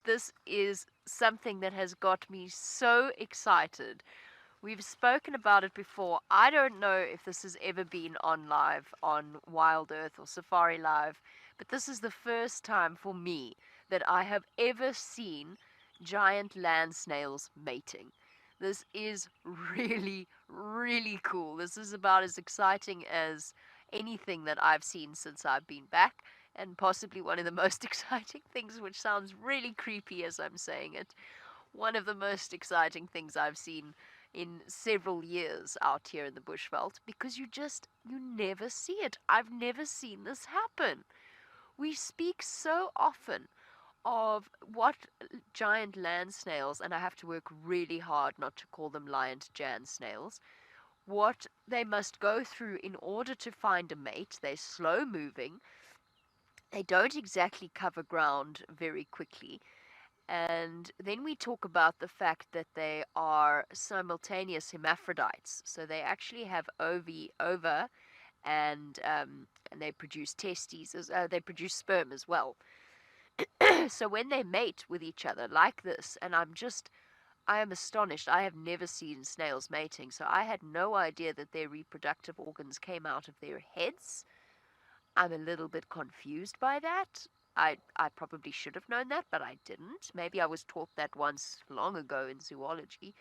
This is something that has got me so excited. We've spoken about it before. I don't know if this has ever been on live on Wild Earth or Safari Live, but this is the first time for me that I have ever seen giant land snails mating. This is really, really cool. This is about as exciting as anything that I've seen since I've been back, and possibly one of the most exciting things, which sounds really creepy as I'm saying it. One of the most exciting things I've seen in several years out here in the bushveld, because you never see it. I've never seen this happen. We speak so often of what giant land snails, and I have to work really hard not to call them lion jan snails, what they must go through in order to find a mate. They're slow moving. They don't exactly cover ground very quickly. And then we talk about the fact that they are simultaneous hermaphrodites. So they actually have ova, and they produce testes, they produce sperm as well. So when they mate with each other like this, and I am astonished. I have never seen snails mating, so I had no idea that their reproductive organs came out of their heads. I'm a little bit confused by that. I probably should have known that, but I didn't. Maybe I was taught that once long ago in zoology.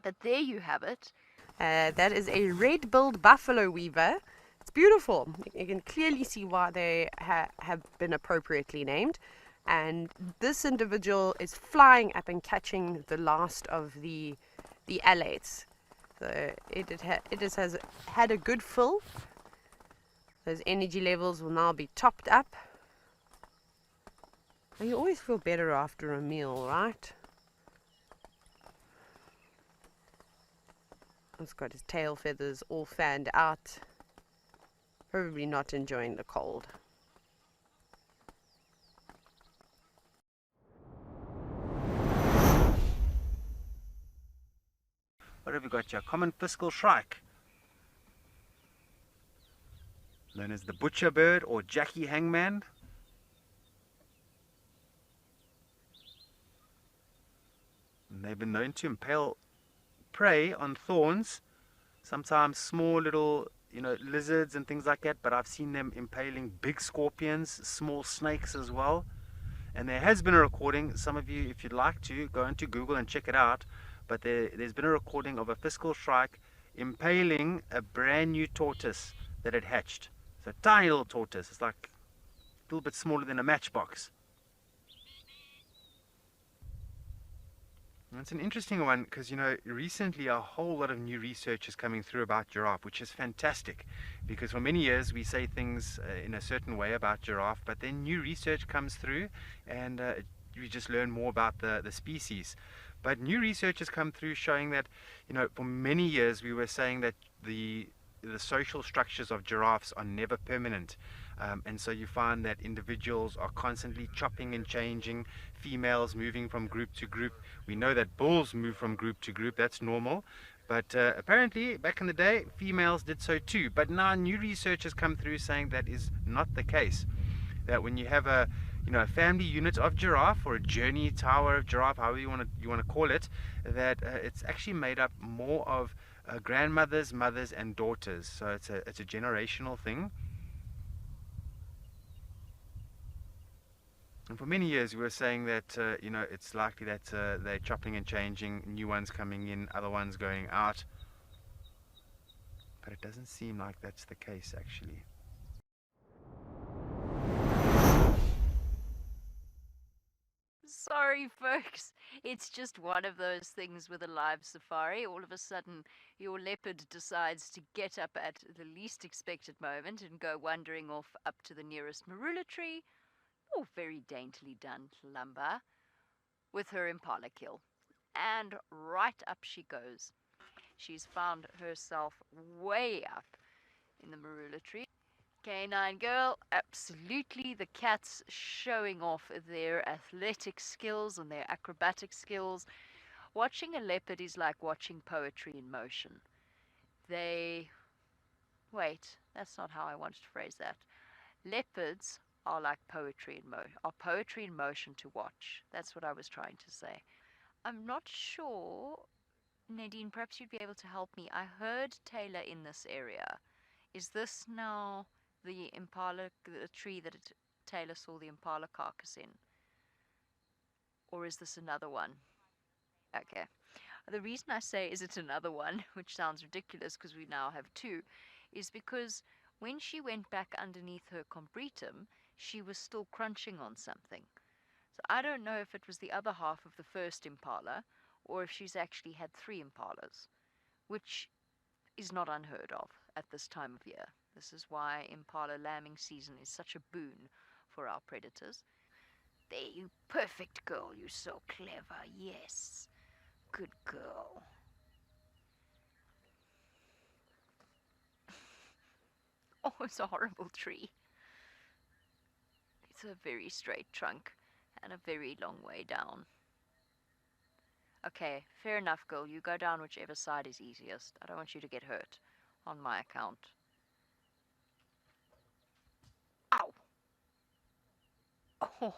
But there you have it. That is a red-billed buffalo weaver. It's beautiful. You can clearly see why they have been appropriately named. And this individual is flying up and catching the last of the alates. So it has had a good fill. Those energy levels will now be topped up. And you always feel better after a meal, right? He's got his tail feathers all fanned out. Probably not enjoying the cold. What have we got here? Common fiscal shrike, known as the butcher bird or Jackie hangman. And they've been known to impale prey on thorns, sometimes small little lizards and things like that, but I've seen them impaling big scorpions, small snakes as well. And there has been a recording. Some of you, if you'd like to, go into Google and check it out. But there's been a recording of a fiscal shrike impaling a brand new tortoise that had hatched. So a tiny little tortoise. It's like a little bit smaller than a matchbox. And it's an interesting one because, recently a whole lot of new research is coming through about giraffe, which is fantastic. Because for many years we say things in a certain way about giraffe, but then new research comes through and we just learn more about the species. But new research has come through showing that, for many years we were saying that the social structures of giraffes are never permanent. And so you find that individuals are constantly chopping and changing, females moving from group to group. We know that bulls move from group to group, that's normal. But apparently, back in the day, females did so too. But now new research has come through saying that is not the case. That when you have a family unit of giraffe, or a journey tower of giraffe, however you want to call it, that it's actually made up more of grandmothers, mothers, and daughters. So it's a generational thing. And for many years we were saying that it's likely that they're chopping and changing, new ones coming in, other ones going out. But it doesn't seem like that's the case actually. Sorry, folks. It's just one of those things with a live safari. All of a sudden, your leopard decides to get up at the least expected moment and go wandering off up to the nearest marula tree. Oh, very daintily done, Tlalamba, with her impala kill. And right up she goes. She's found herself way up in the marula tree. Canine girl, absolutely. The cats showing off their athletic skills and their acrobatic skills. Watching a leopard is like watching poetry in motion. Wait, that's not how I wanted to phrase that. Leopards are like are poetry in motion to watch. That's what I was trying to say. I'm not sure, Nadine, perhaps you'd be able to help me. I heard Taylor in this area. Is this now the impala, the tree that Taylor saw the impala carcass in? Or is this another one? Okay. The reason I say is it another one, which sounds ridiculous because we now have two, is because when she went back underneath her combretum, she was still crunching on something. So I don't know if it was the other half of the first impala or if she's actually had three impalas, which is not unheard of at this time of year. This is why impala lambing season is such a boon for our predators. There, you perfect girl, you're so clever, yes. Good girl. Oh, it's a horrible tree. It's a very straight trunk and a very long way down. Okay, fair enough, girl. You go down whichever side is easiest. I don't want you to get hurt on my account. Ow! Oh,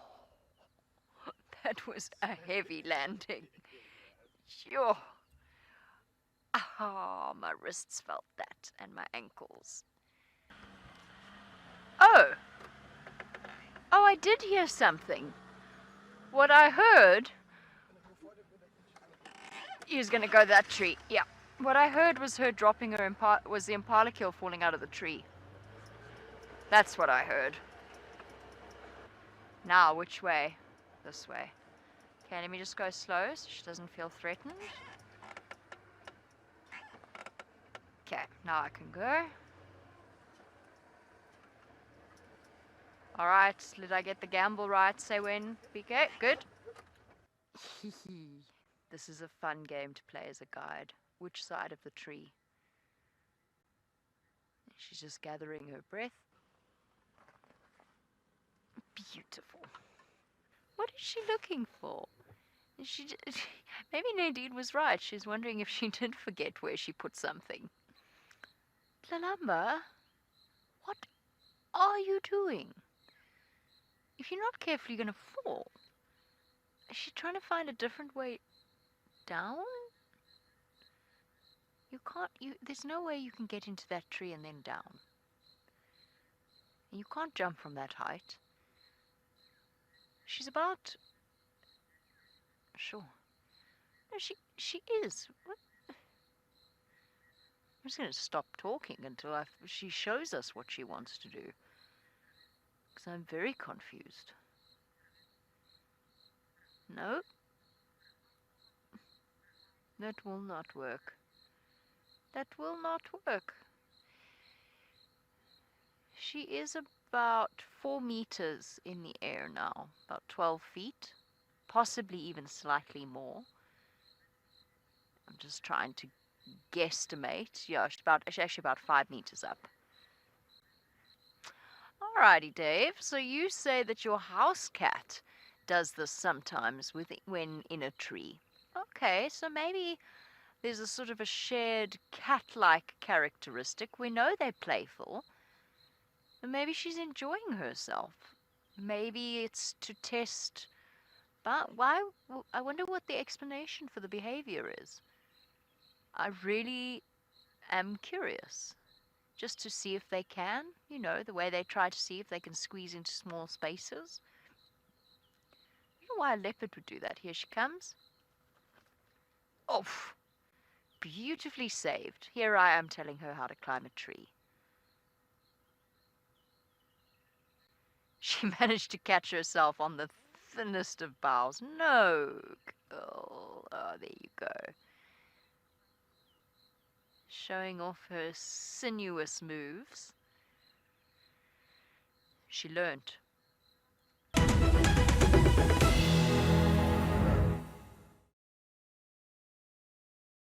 that was a heavy landing. Sure. Ah, my wrists felt that and my ankles. Oh! Oh, I did hear something. What I heard. He was gonna go that tree. Yeah. What I heard was her dropping her was the impala kill falling out of the tree. That's what I heard. Now, which way? This way. Okay, let me just go slow so she doesn't feel threatened. Okay, now I can go. Alright, did I get the gamble right? Say when. Okay, good. This is a fun game to play as a guide. Which side of the tree? She's just gathering her breath. Beautiful. What is she looking for? Maybe Nadine was right. She's wondering if she did forget where she put something. Tlalamba, what are you doing? If you're not careful, you're going to fall. Is she trying to find a different way down? You can't, there's no way you can get into that tree and then down. And you can't jump from that height. She's about, sure. No, she is. What? I'm just going to stop talking until she shows us what she wants to do. Because I'm very confused. No. That will not work. That will not work. She is about 4 meters in the air now. About 12 feet. Possibly even slightly more. I'm just trying to guesstimate. Yeah, she's actually about 5 meters up. Alrighty, Dave. So you say that your house cat does this sometimes when in a tree. Okay, so maybe there's a sort of a shared cat-like characteristic. We know they're playful. And maybe she's enjoying herself. Maybe it's to test. But why? I wonder what the explanation for the behavior is. I really am curious. Just to see if they can, the way they try to see if they can squeeze into small spaces. I don't know why a leopard would do that. Here she comes. Oh, beautifully saved. Here I am telling her how to climb a tree. She managed to catch herself on the thinnest of boughs. No, girl. Oh, there you go. Showing off her sinuous moves. She learnt.